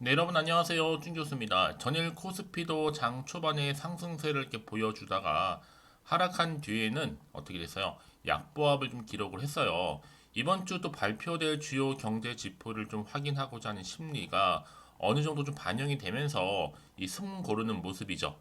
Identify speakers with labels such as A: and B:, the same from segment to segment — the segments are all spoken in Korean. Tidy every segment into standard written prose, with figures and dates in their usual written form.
A: 네, 여러분 안녕하세요. 준 교수입니다. 전일 코스피도 장 초반에 상승세를 이렇게 보여주다가 하락한 뒤에는 어떻게 됐어요? 약보합을 좀 기록을 했어요. 이번 주 또 발표될 주요 경제 지표를 좀 확인하고자 하는 심리가 어느 정도 좀 반영이 되면서 이 승 고르는 모습이죠.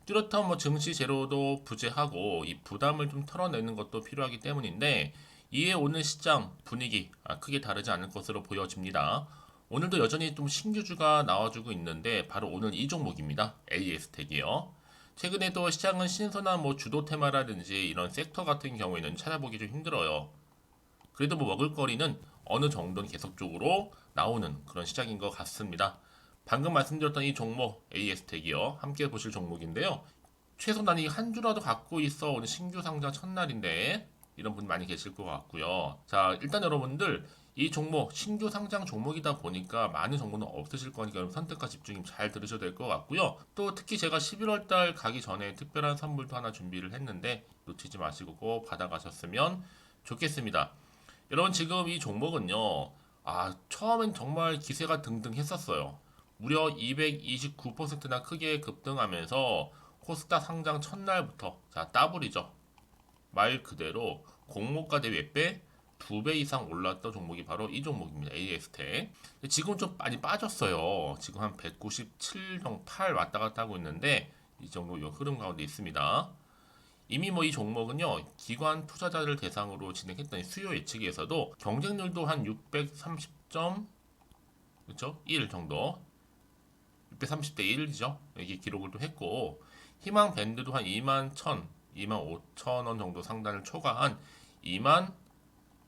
A: 뚜렷한 뭐 증시 제로도 부재하고 이 부담을 좀 털어내는 것도 필요하기 때문인데 이에 오늘 시장 분위기 크게 다르지 않을 것으로 보여집니다. 오늘도 여전히 좀 신규주가 나와주고 있는데 바로 오늘 이 종목입니다. AS텍이요. 최근에도 시장은 신선한 뭐 주도 테마라든지 이런 섹터 같은 경우에는 찾아보기 좀 힘들어요. 그래도 뭐 먹을거리는 어느 정도는 계속적으로 나오는 그런 시장인 것 같습니다. 방금 말씀드렸던 이 종목 AS텍이요. 함께 보실 종목인데요. 최소 난 이 한 주라도 갖고 있어 오늘 신규 상장 첫날인데 이런 분 많이 계실 것 같고요. 자, 일단 여러분들 이 종목 신규 상장 종목이다 보니까 많은 정보는 없으실 거니까 여러분 선택과 집중 잘 들으셔야 될 것 같고요. 또 특히 제가 11월 달 가기 전에 특별한 선물도 하나 준비를 했는데 놓치지 마시고 꼭 받아가셨으면 좋겠습니다. 여러분 지금 이 종목은요. 처음엔 정말 기세가 등등했었어요. 무려 229%나 크게 급등하면서 코스닥 상장 첫날부터 자 더블이죠. 말 그대로 공모가 대비 몇 배? 2배 이상 올랐던 종목이 바로 이 종목입니다. AS텍. 지금 좀 많이 빠졌어요. 지금 한 197.8 왔다 갔다 하고 있는데 이 정도 요 흐름 가운데 있습니다. 이미 뭐 이 종목은요 기관 투자자를 대상으로 진행했던 수요 예측에서도 경쟁률도 한 630점 그렇죠? 1 정도 630대 1이죠. 여기 기록을 또 했고 희망 밴드도 한 2만 1천 2만 5천 원 정도 상단을 초과한 2만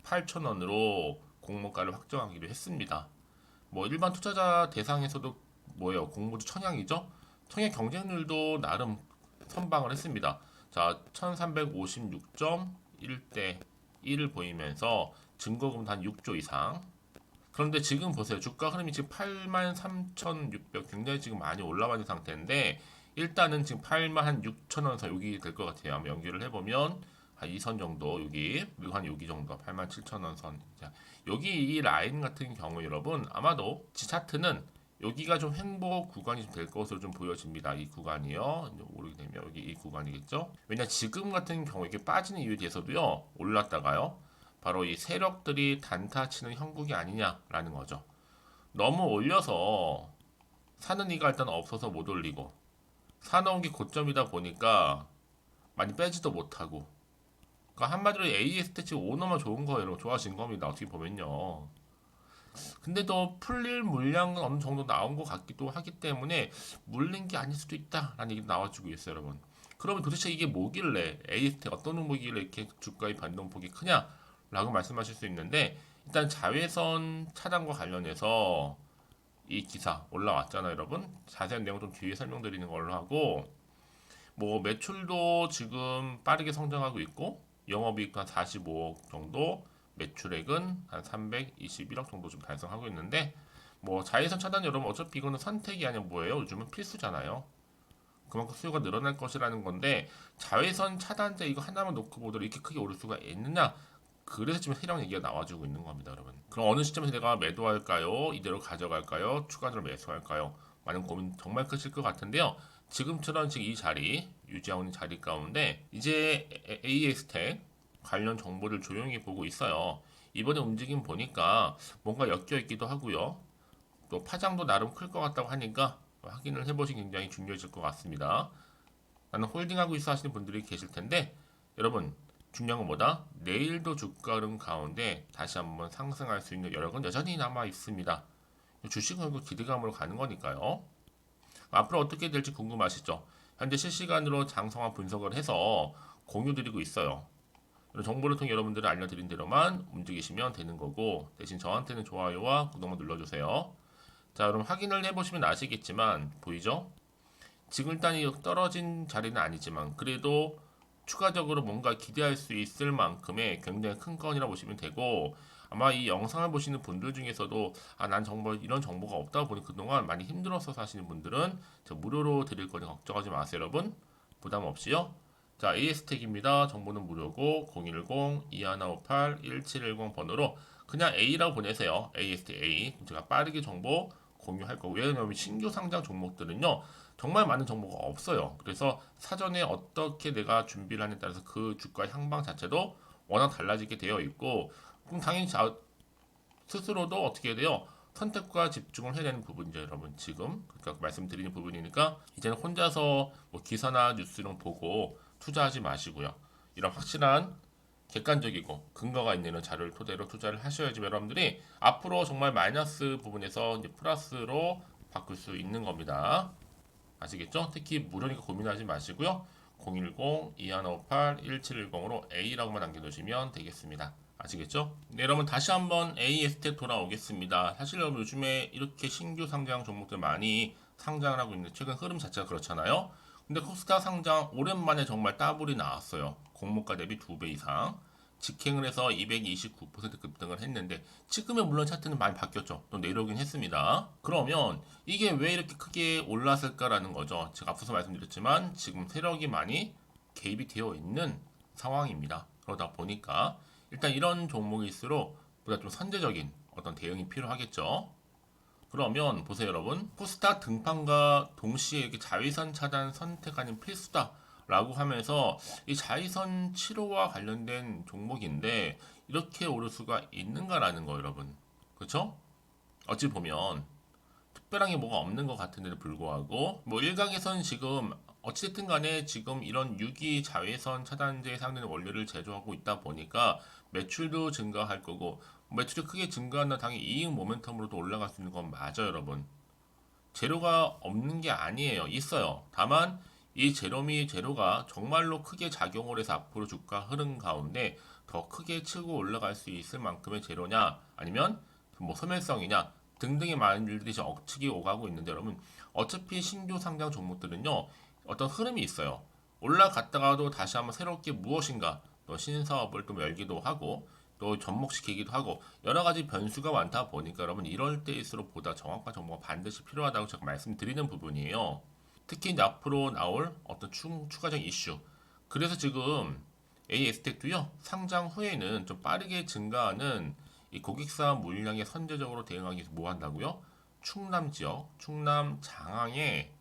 A: 8천 원으로 공모가를 확정하기로 했습니다. 뭐 일반 투자자 대상에서도 뭐예요? 공모주 청약이죠? 청약 경쟁률도 나름 선방을 했습니다. 자, 1356.1대 1을 보이면서 증거금도 한 6조 이상. 그런데 지금 보세요. 주가 흐름이 지금 83,600 굉장히 지금 많이 올라와 있는 상태인데 일단은 지금 8만 6천 원 선 여기 될 것 같아요. 한번 연결을 해보면 한 2선 정도 여기 그리고 한 여기 정도 8만 7천 원 선. 자, 여기 이 라인 같은 경우 여러분 아마도 지 차트는 여기가 좀 횡보 구간이 될 것으로 좀 보여집니다. 이 구간이요. 이제 오르게 되면 여기 이 구간이겠죠. 왜냐 지금 같은 경우 이게 빠지는 이유에 대해서도요. 올랐다가요. 바로 이 세력들이 단타 치는 형국이 아니냐라는 거죠. 너무 올려서 사는 이가 일단 없어서 못 올리고 사놓은 게 고점이다 보니까 많이 빼지도 못하고 그러니까 한마디로 AS 때 오너만 좋은 거예요. 좋아진 겁니다. 어떻게 보면요. 근데 또 풀릴 물량은 어느 정도 나온 것 같기도 하기 때문에 물린 게 아닐 수도 있다라는 얘기 나와주고 있어요, 여러분. 그러면 도대체 이게 뭐길래 AST 어떤 종목이길래 이렇게 주가의 변동폭이 크냐라고 말씀하실 수 있는데 일단 자외선 차단과 관련해서 이 기사 올라왔잖아요, 여러분. 자세한 내용 좀 뒤에 설명드리는 걸로 하고 뭐 매출도 지금 빠르게 성장하고 있고 영업이익도 한 45억 정도, 매출액은 한 321억 정도 좀 달성하고 있는데 뭐 자외선 차단 여러분 어차피 이거는 선택이 아니라 뭐예요? 요즘은 필수잖아요. 그만큼 수요가 늘어날 것이라는 건데 자외선 차단제 이거 하나만 놓고 보더라도 이렇게 크게 오를 수가 있느냐? 그래서 지금 세력 얘기가 나와주고 있는 겁니다, 여러분. 그럼 어느 시점에서 내가 매도할까요? 이대로 가져갈까요? 추가적으로 매수할까요? 많은 고민 정말 크실 것 같은데요. 지금처럼 지금 이 자리 유지하고 있는 자리 가운데 이제 AS텍 관련 정보를 조용히 보고 있어요. 이번에 움직임 보니까 뭔가 엮여 있기도 하고요. 또 파장도 나름 클 것 같다고 하니까 확인을 해보시기 굉장히 중요해질 것 같습니다. 나는 홀딩하고 있어 하시는 분들이 계실 텐데 여러분 중요한 건 뭐다? 내일도 주가 흐름 가운데 다시 한번 상승할 수 있는 여력은 여전히 남아 있습니다. 주식은 그 기대감으로 가는 거니까요. 앞으로 어떻게 될지 궁금하시죠? 현재 실시간으로 장성화 분석을 해서 공유 드리고 있어요. 이런 정보를 통해 여러분들을 알려드린 대로만 움직이시면 되는 거고 대신 저한테는 좋아요와 구독만 눌러주세요. 자, 그럼 확인을 해보시면 아시겠지만 보이죠? 지금 일단 이 떨어진 자리는 아니지만 그래도 추가적으로 뭔가 기대할 수 있을 만큼의 굉장히 큰 건이라 보시면 되고 아마 이 영상을 보시는 분들 중에서도 난 정말 이런 정보가 없다 보니 그동안 많이 힘들어서 사시는 분들은 저 무료로 드릴 거니 걱정하지 마세요, 여러분. 부담 없이요. 자, AS택입니다. 정보는 무료고 010-2158-1710 번호로 그냥 A라고 보내세요. AST A. 제가 빠르게 정보 공유할 거고, 왜냐하면 신규 상장 종목들은요 정말 많은 정보가 없어요. 그래서 사전에 어떻게 내가 준비를 하느냐에 따라서 그 주가 향방 자체도 워낙 달라지게 되어 있고, 그럼 당연히 스스로도 어떻게 해야 돼요? 선택과 집중을 해야 되는 부분이죠, 여러분. 지금 그러니까 말씀드리는 부분이니까 이제는 혼자서 뭐 기사나 뉴스 이런 거 보고 투자하지 마시고요. 이런 확실한 객관적이고 근거가 있는 자료를 토대로 투자를 하셔야지 여러분들이 앞으로 정말 마이너스 부분에서 이제 플러스로 바꿀 수 있는 겁니다. 아시겠죠? 특히 무료니까 고민하지 마시고요. 010-2158-1710으로 A라고만 남겨두시면 되겠습니다. 아시겠죠? 네, 여러분 다시 한번 AS텍 돌아오겠습니다. 사실 여러분 요즘에 이렇게 신규 상장 종목들 많이 상장을 하고 있는데 최근 흐름 자체가 그렇잖아요. 근데 코스닥 상장 오랜만에 정말 따블이 나왔어요. 공모가 대비 2배 이상. 직행을 해서 229% 급등을 했는데 지금은 물론 차트는 많이 바뀌었죠. 또 내려오긴 했습니다. 그러면 이게 왜 이렇게 크게 올랐을까라는 거죠. 제가 앞서서 말씀드렸지만 지금 세력이 많이 개입이 되어 있는 상황입니다. 그러다 보니까 일단 이런 종목일수록 보다 좀 선제적인 어떤 대응이 필요하겠죠. 그러면 보세요 여러분, 코스닥 등판과 동시에 이렇게 자외선 차단 선택하는 필수다 라고 하면서 이 자외선 치료와 관련된 종목인데 이렇게 오를 수가 있는가라는 거 여러분. 그렇죠? 어찌 보면 특별한 게 뭐가 없는 것 같은데도 불구하고 뭐 일각에서는 지금 어찌됐든 간에 지금 이런 유기 자외선 차단제에 사용되는 원료를 제조하고 있다 보니까 매출도 증가할 거고, 매출이 크게 증가한다 당연히 이익 모멘텀으로도 올라갈 수 있는 건 맞아요 여러분. 재료가 없는 게 아니에요. 있어요. 다만 이 재료가 정말로 크게 작용을 해서 앞으로 주가 흐름 가운데 더 크게 치고 올라갈 수 있을 만큼의 재료냐 아니면 뭐 소멸성이냐 등등의 많은 일들이 지금 억측이 오가고 있는데 여러분, 어차피 신규 상장 종목들은요 어떤 흐름이 있어요. 올라갔다가도 다시 한번 새롭게 무엇인가 또 신사업을 또 열기도 하고 또 접목시키기도 하고 여러 가지 변수가 많다 보니까 여러분 이럴 때일수록 보다 정확한 정보가 반드시 필요하다고 제가 말씀드리는 부분이에요. 특히 이제 앞으로 나올 어떤 추가적인 이슈. 그래서 지금 AS텍도요 상장 후에는 좀 빠르게 증가하는 이 고객사 물량에 선제적으로 대응하기 위해서 뭐 한다고요? 충남 지역, 충남 장항에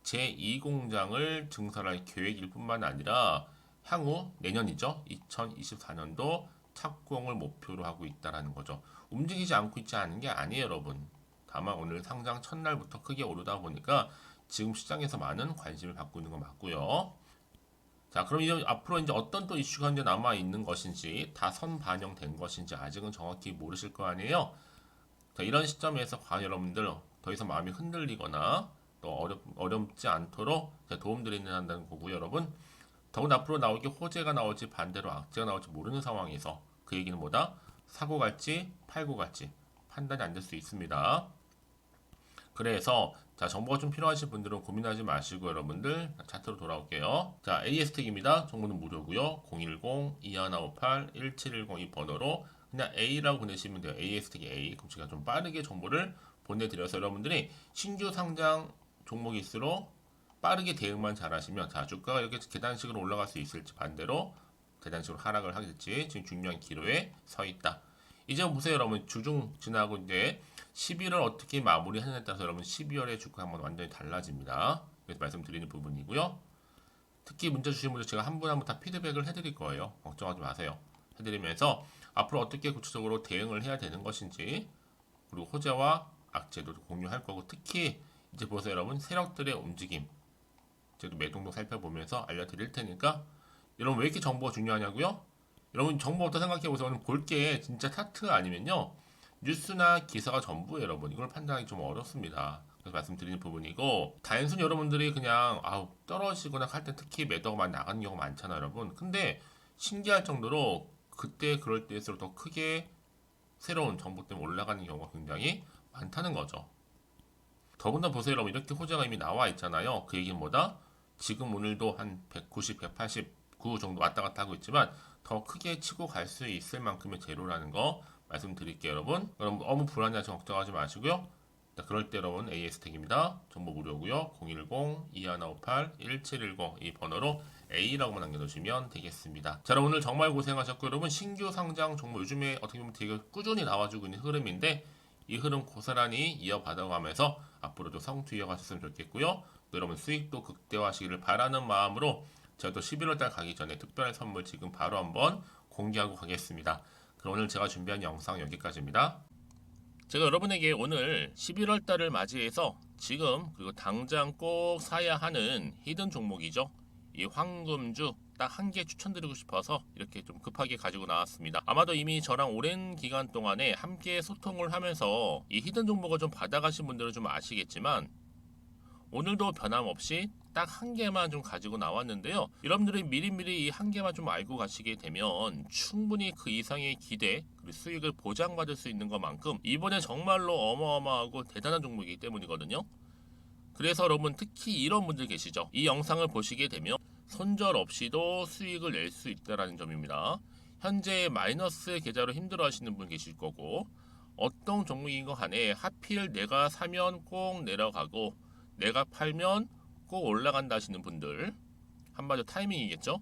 A: 제2공장을 증설할 계획일 뿐만 아니라 향후 내년이죠. 2024년도 착공을 목표로 하고 있다라는 거죠. 움직이지 않고 있지 않은 게 아니에요, 여러분. 다만 오늘 상장 첫날부터 크게 오르다 보니까 지금 시장에서 많은 관심을 받고 있는 건 맞고요. 자, 그럼 이제 앞으로 이제 어떤 또 이슈가 이제 남아 있는 것인지 다 선반영된 것인지 아직은 정확히 모르실 거 아니에요. 자, 이런 시점에서 과연 여러분들 더 이상 마음이 흔들리거나 또 어렵지 않도록 제가 도움드리는 거고요, 여러분. 더군 앞으로 나오기 호재가 나올지 반대로 악재가 나올지 모르는 상황에서 그 얘기는 뭐다? 사고 갈지 팔고 갈지 판단이 안 될 수 있습니다. 그래서 자, 정보가 좀 필요하신 분들은 고민하지 마시고 여러분들 차트로 돌아올게요. 자, AS텍입니다. 정보는 무료고요. 010-2158-1710 이 번호로 그냥 A라고 보내시면 돼요. AS텍이 A. 그럼 제가 좀 빠르게 정보를 보내드려서 여러분들이 신규 상장 종목일수록 빠르게 대응만 잘하시면 자, 주가가 이렇게 계단식으로 올라갈 수 있을지 반대로 계단식으로 하락을 하겠지 지금 중요한 기로에 서 있다. 이제 보세요 여러분, 주중 지나고 이제 11월 어떻게 마무리하느냐에 따라서 여러분 12월의 주가 한번 완전히 달라집니다. 그래서 말씀드리는 부분이고요. 특히 문자 주신 분들 제가 한 분 한 분 다 피드백을 해드릴 거예요. 걱정하지 마세요. 해드리면서 앞으로 어떻게 구체적으로 대응을 해야 되는 것인지 그리고 호재와 악재도 공유할 거고, 특히 이제 보세요 여러분, 세력들의 움직임 저도 매동도 살펴보면서 알려드릴 테니까 여러분 왜 이렇게 정보가 중요하냐고요? 여러분 정보부터 생각해 보세요. 오늘 볼게 진짜 차트 아니면요 뉴스나 기사가 전부예요 여러분. 이걸 판단하기 좀 어렵습니다. 그래서 말씀드리는 부분이고, 단순히 여러분들이 그냥 떨어지거나 할 때 특히 매도가 많이 나가는 경우가 많잖아요 여러분. 근데 신기할 정도로 그때 그럴 때일수록 더 크게 새로운 정보 때문에 올라가는 경우가 굉장히 많다는 거죠. 더군다나 보세요 여러분, 이렇게 호재가 이미 나와 있잖아요. 그 얘기는 뭐다? 지금 오늘도 한 190, 189 정도 왔다 갔다 하고 있지만 더 크게 치고 갈 수 있을 만큼의 재료라는 거 말씀드릴게요 여러분. 여러분 너무 불안해하지 걱정하지 마시고요. 자, 그럴 때 여러분 AS텍입니다. 정보 무료고요. 010-2158-1710 이 번호로 A라고만 남겨놓으시면 되겠습니다. 자, 여러분 오늘 정말 고생하셨고 여러분 신규 상장 정보 요즘에 어떻게 보면 되게 꾸준히 나와주고 있는 흐름인데 이 흐름 고스란히 이어받아가면서 앞으로도 성투 이어가셨으면 좋겠고요. 또 여러분 수익도 극대화하시기를 바라는 마음으로 제가 또 11월달 가기 전에 특별한 선물 지금 바로 한번 공개하고 가겠습니다. 그럼 오늘 제가 준비한 영상 여기까지입니다. 제가 여러분에게 오늘 11월달을 맞이해서 지금 그리고 당장 꼭 사야 하는 히든 종목이죠. 이 황금주 딱 한 개 추천드리고 싶어서 이렇게 좀 급하게 가지고 나왔습니다. 아마도 이미 저랑 오랜 기간 동안에 함께 소통을 하면서 이 히든 종목을 좀 받아가신 분들은 좀 아시겠지만 오늘도 변함없이 딱 한 개만 좀 가지고 나왔는데요. 여러분들이 미리미리 이 한 개만 좀 알고 가시게 되면 충분히 그 이상의 기대 그리고 수익을 보장받을 수 있는 것만큼 이번에 정말로 어마어마하고 대단한 종목이기 때문이거든요. 그래서 여러분 특히 이런 분들 계시죠. 이 영상을 보시게 되면 손절 없이도 수익을 낼 수 있다는 점입니다. 현재 마이너스 계좌로 힘들어하시는 분 계실 거고 어떤 종목인 거 간에 하필 내가 사면 꼭 내려가고 내가 팔면 꼭 올라간다 하시는 분들 한마디로 타이밍이겠죠.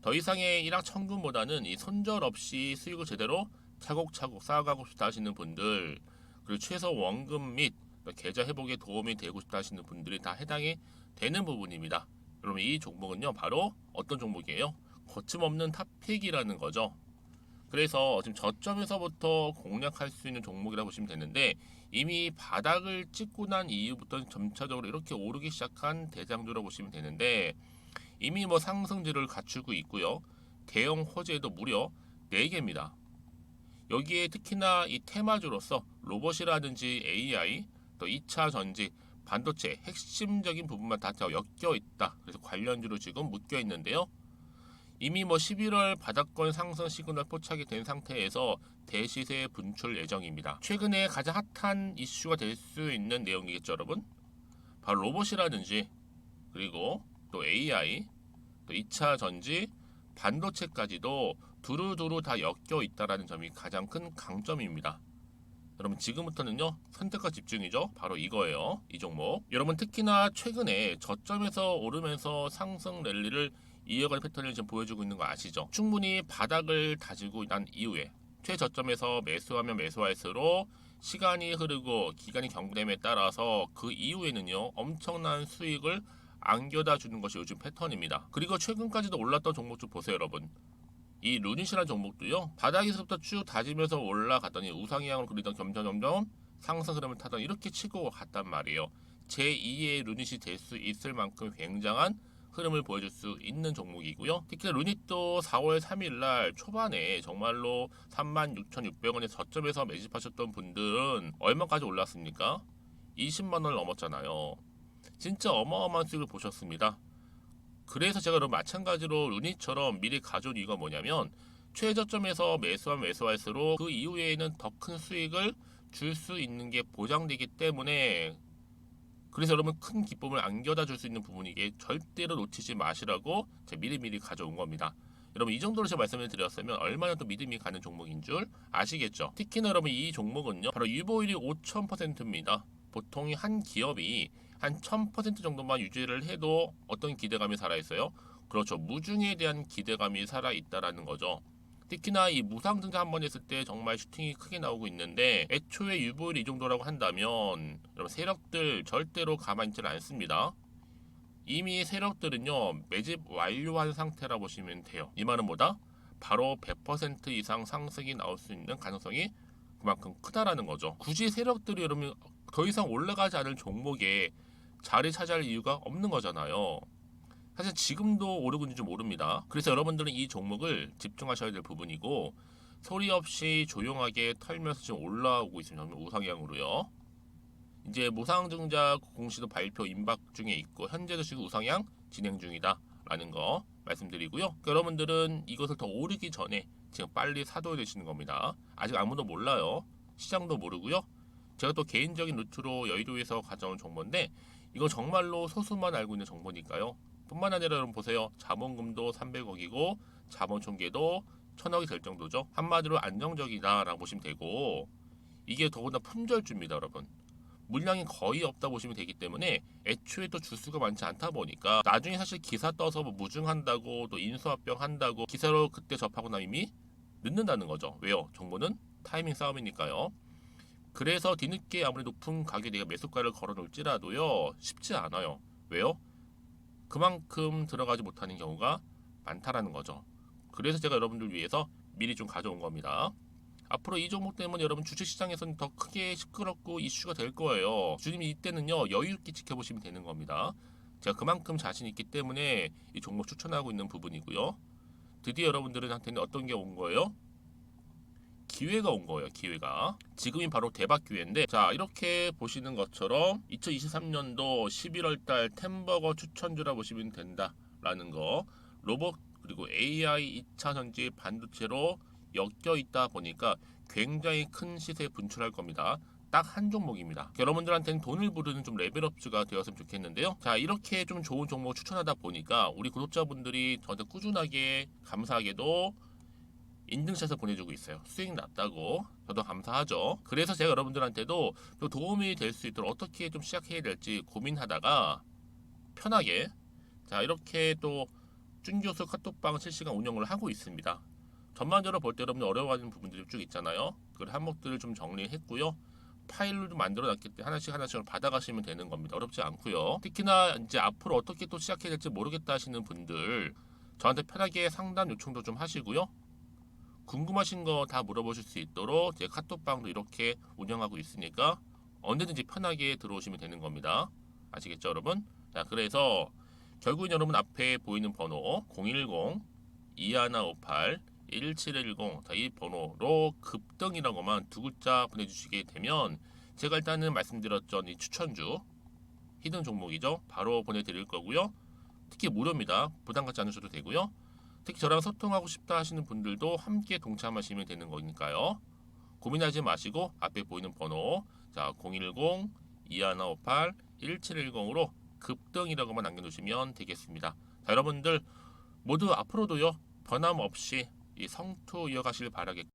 A: 더 이상의 일확천금보다는 이 손절 없이 수익을 제대로 차곡차곡 쌓아가고 싶다 하시는 분들 그리고 최소 원금 및 계좌 회복에 도움이 되고 싶다 하시는 분들이 다 해당이 되는 부분입니다. 여러분 이 종목은요 바로 어떤 종목이에요? 거침없는 탑픽이라는 거죠. 그래서 지금 저점에서부터 공략할 수 있는 종목이라고 보시면 되는데 이미 바닥을 찍고 난 이후부터 점차적으로 이렇게 오르기 시작한 대장주라고 보시면 되는데 이미 뭐 상승지를 갖추고 있고요. 대형 호재도 무려 4개입니다. 여기에 특히나 이 테마주로서 로봇이라든지 AI, 또 2차 전지, 반도체 핵심적인 부분만 다 엮여 있다. 그래서 관련주로 지금 묶여 있는데요. 이미 뭐 11월 바닥권 상승 시그널 포착이 된 상태에서 대시세 분출 예정입니다. 최근에 가장 핫한 이슈가 될 수 있는 내용이겠죠, 여러분? 바로 로봇이라든지 그리고 또 AI, 또 2차 전지, 반도체까지도 두루두루 다 엮여 있다라는 점이 가장 큰 강점입니다. 여러분 지금부터는요 선택과 집중이죠. 바로 이거예요. 이 종목. 여러분 특히나 최근에 저점에서 오르면서 상승 랠리를 이어가는 패턴을 지금 보여주고 있는 거 아시죠? 충분히 바닥을 다지고 난 이후에 최저점에서 매수하면 매수할수록 시간이 흐르고 기간이 경과됨에 따라서 그 이후에는요 엄청난 수익을 안겨다 주는 것이 요즘 패턴입니다. 그리고 최근까지도 올랐던 종목 좀 보세요 여러분. 이 루닛이라는 종목도요 바닥에서부터 쭉 다지면서 올라갔더니 우상향을 그리던 점점 상승 흐름을 타던 이렇게 치고 갔단 말이에요. 제2의 루닛이 될 수 있을 만큼 굉장한 흐름을 보여줄 수 있는 종목이고요. 특히 루닛도 4월 3일 초반에 정말로 36,600원의 저점에서 매집하셨던 분들은 얼마까지 올랐습니까? 20만 원을 넘었잖아요. 진짜 어마어마한 수익을 보셨습니다. 그래서 제가 그럼 마찬가지로 루닛처럼 미리 가져온 이유가 뭐냐면 최저점에서 매수하면 매수할수록 그 이후에는 더 큰 수익을 줄 수 있는 게 보장되기 때문에 그래서 여러분 큰 기쁨을 안겨다 줄 수 있는 부분이기에 절대로 놓치지 마시라고 제가 미리미리 가져온 겁니다. 여러분 이 정도로 제가 말씀을 드렸으면 얼마나 또 믿음이 가는 종목인 줄 아시겠죠? 특히나 여러분 이 종목은요 바로 유보율이 5000%입니다. 보통 한 기업이 한 1000% 정도만 유지를 해도 어떤 기대감이 살아있어요? 그렇죠. 무중에 대한 기대감이 살아있다라는 거죠. 특히나 이 무상증자 한 번 했을 때 정말 슈팅이 크게 나오고 있는데 애초에 유보율이 이 정도라고 한다면 여러분 세력들 절대로 가만히 있지 않습니다. 이미 세력들은요 매집 완료한 상태라 보시면 돼요. 이 말은 뭐다? 바로 100% 이상 상승이 나올 수 있는 가능성이 그만큼 크다라는 거죠. 굳이 세력들이 여러분 더 이상 올라가지 않을 종목에 자리 차지할 이유가 없는 거잖아요. 사실 지금도 오르고 있는지 모릅니다. 그래서 여러분들은 이 종목을 집중하셔야 될 부분이고 소리 없이 조용하게 털면서 지금 올라오고 있습니다. 우상향으로요. 이제 무상증자 공시도 발표 임박 중에 있고 현재도 지금 우상향 진행 중이다 라는 거 말씀드리고요. 그러니까 여러분들은 이것을 더 오르기 전에 지금 빨리 사둬야 되시는 겁니다. 아직 아무도 몰라요. 시장도 모르고요. 제가 또 개인적인 루트로 여의도에서 가져온 정보인데 이거 정말로 소수만 알고 있는 정보니까요. 뿐만 아니라 여러분 보세요. 자본금도 300억이고 자본 총계도 1000억이 될 정도죠. 한마디로 안정적이다라고 보시면 되고 이게 더구나 품절주입니다, 여러분. 물량이 거의 없다 보시면 되기 때문에 애초에 또 주수가 많지 않다 보니까 나중에 사실 기사 떠서 뭐 무증한다고 또 인수합병 한다고 기사로 그때 접하고 나면 이미 늦는다는 거죠. 왜요? 정보는 타이밍 싸움이니까요. 그래서 뒤늦게 아무리 높은 가격에 내가 매수가를 걸어 놓을지라도요 쉽지 않아요. 왜요? 그만큼 들어가지 못하는 경우가 많다라는 거죠. 그래서 제가 여러분들 위해서 미리 좀 가져온 겁니다. 앞으로 이 종목 때문에 여러분 주식시장에서는 더 크게 시끄럽고 이슈가 될 거예요. 주님이 이때는요 여유 있게 지켜보시면 되는 겁니다. 제가 그만큼 자신 있기 때문에 이 종목 추천하고 있는 부분이고요. 드디어 여러분들한테는 어떤 게 온 거예요? 기회가 온 거예요. 기회가. 지금이 바로 대박 기회인데, 자 이렇게 보시는 것처럼 2023년도 11월 달 템버거 추천주라 보시면 된다라는 거. 로봇 그리고 AI 2차 전지 반도체로 엮여 있다 보니까 굉장히 큰 시세 분출할 겁니다. 딱 한 종목입니다. 여러분들한테는 돈을 부르는 좀 레벨업주가 되었으면 좋겠는데요. 자 이렇게 좀 좋은 종목 추천하다 보니까 우리 구독자분들이 저한테 꾸준하게 감사하게도 인증샷을 보내주고 있어요. 수익 났다고. 저도 감사하죠. 그래서 제가 여러분들한테도 또 도움이 될 수 있도록 어떻게 좀 시작해야 될지 고민하다가 편하게 자 이렇게 또 준교수 카톡방 실시간 운영을 하고 있습니다. 전반적으로 볼 때 여러분들 어려워하는 부분들이 쭉 있잖아요. 그 항목들을 좀 정리했고요. 파일로 좀 만들어 놨기 때문에 하나씩 하나씩 받아가시면 되는 겁니다. 어렵지 않고요. 특히나 이제 앞으로 어떻게 또 시작해야 될지 모르겠다 하시는 분들 저한테 편하게 상담 요청도 좀 하시고요. 궁금하신 거 다 물어보실 수 있도록 제 카톡방도 이렇게 운영하고 있으니까 언제든지 편하게 들어오시면 되는 겁니다. 아시겠죠, 여러분? 자, 그래서 결국은 여러분 앞에 보이는 번호 010-2158-1710 자, 이 번호로 급등이라고만 두 글자 보내주시게 되면 제가 일단은 말씀드렸던 이 추천주 히든 종목이죠. 바로 보내드릴 거고요. 특히 무료입니다. 부담 갖지 않으셔도 되고요. 특히 저랑 소통하고 싶다 하시는 분들도 함께 동참하시면 되는 거니까요. 고민하지 마시고 앞에 보이는 번호 자 010-2158-1710으로 급등이라고만 남겨놓으시면 되겠습니다. 자, 여러분들 모두 앞으로도요 변함없이 이 성투 이어가시길 바라겠고